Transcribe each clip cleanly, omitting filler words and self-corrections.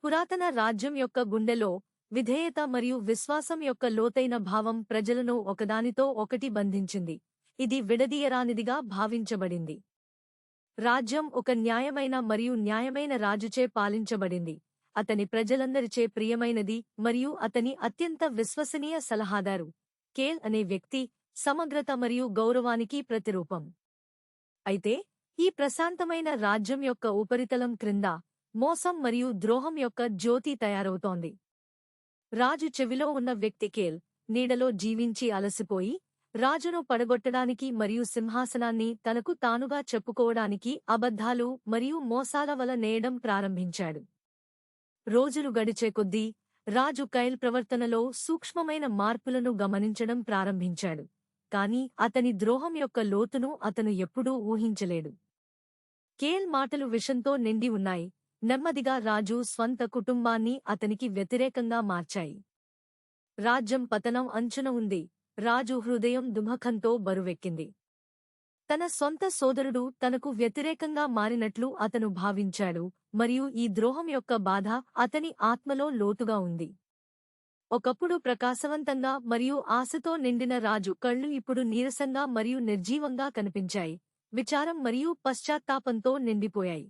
పురాతన రాజ్యం యొక్క గుండెలో విధేయత మరియు విశ్వాసం యొక్క లోతైన భావం ప్రజలను ఒకదానితో ఒకటి బంధించింది. ఇది విడదీయరానిదిగా భావించబడింది. రాజ్యం ఒక న్యాయమైన మరియు న్యాయమైన రాజుచే పాలించబడింది. అతని ప్రజలందరిచే ప్రియమైనది మరియు అతని అత్యంత విశ్వసనీయ సలహాదారు. కేల్ అనే వ్యక్తి సమగ్రత మరియు గౌరవానికి ప్రతిరూపం. అయితే ఈ ప్రశాంతమైన రాజ్యం యొక్క ఉపరితలం క్రింద మోసం మరియు ద్రోహం యొక్క జ్యోతి తయారవుతోంది. రాజు చెవిలో ఉన్న వ్యక్తి కేల్ నీడలో జీవించి అలసిపోయి రాజును పడగొట్టడానికి మరియు సింహాసనాన్ని తనకు తానుగా చెప్పుకోవడానికి అబద్ధాలు మరియు మోసాల వల నేయడం ప్రారంభించాడు. రోజులు గడిచే కొద్దీ రాజు కైల్ ప్రవర్తనలో సూక్ష్మమైన మార్పులను గమనించడం ప్రారంభించాడు. కాని అతని ద్రోహం యొక్క లోతును అతను ఎప్పుడూ ఊహించలేడు. కేల్ మాటలు విషంతో నిండి ఉన్నాయి. నెమ్మదిగా రాజు స్వంత కుటుంబాన్ని అతనికి వ్యతిరేకంగా మార్చాయి. రాజ్యం పతనం అంచున ఉంది. రాజు హృదయం దుమఖంతో బరువెక్కింది. తన సొంత సోదరుడు తనకు వ్యతిరేకంగా మారినట్లు అతను భావించాడు మరియు ఈ ద్రోహం యొక్క బాధ అతని ఆత్మలో లోతుగా ఉంది. ఒకప్పుడు ప్రకాశవంతంగా మరియు ఆశతో నిండిన రాజు కళ్ళు ఇప్పుడు నీరసంగా మరియు నిర్జీవంగా కనిపించాయి. విచారం మరియు పశ్చాత్తాపంతో నిండిపోయాయి.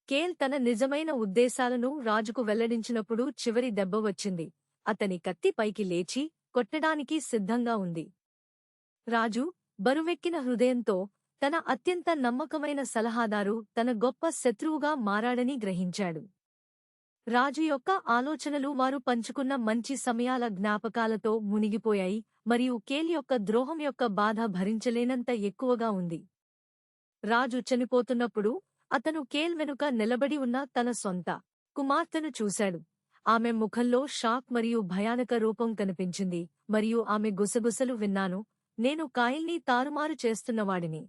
కేల్ తన నిజమైన ఉద్దేశాలను రాజుకు వెల్లడించినప్పుడు చివరి దెబ్బ వచ్చింది. అతని కత్తి పైకి లేచి కొట్టడానికి సిద్ధంగా ఉంది. రాజు బరువెక్కిన హృదయంతో తన అత్యంత నమ్మకమైన సలహాదారు తన గొప్ప శత్రువుగా మారాడని గ్రహించాడు. రాజు యొక్క ఆలోచనలు వారు పంచుకున్న మంచి సమయాల జ్ఞాపకాలతో మునిగిపోయాయి మరియు కేల్ యొక్క ద్రోహం యొక్క బాధ భరించలేనంత ఎక్కువగా ఉంది. రాజు చనిపోతున్నప్పుడు అతను కేల్ వెనుక నిలబడి ఉన్న తన సొంత కుమార్తెను చూశాడు. ఆమె ముఖంలో షాక్ మరియు భయానక రూపం కనిపించింది మరియు ఆమె గుసగుసలు విన్నాను, నేను కాయల్ని తారుమారు చేస్తున్నవాడిని.